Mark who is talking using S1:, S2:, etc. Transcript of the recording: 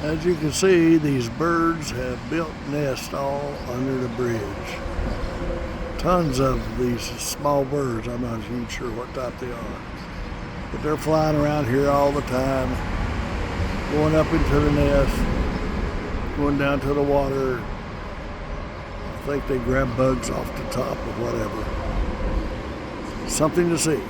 S1: As you can see, these birds have built nests all under the bridge. Tons of these small birds. I'm not even sure what type they are. But they're flying around here all the time, going up into the nest, going down to the water. I think they grab bugs off the top or whatever. Something to see.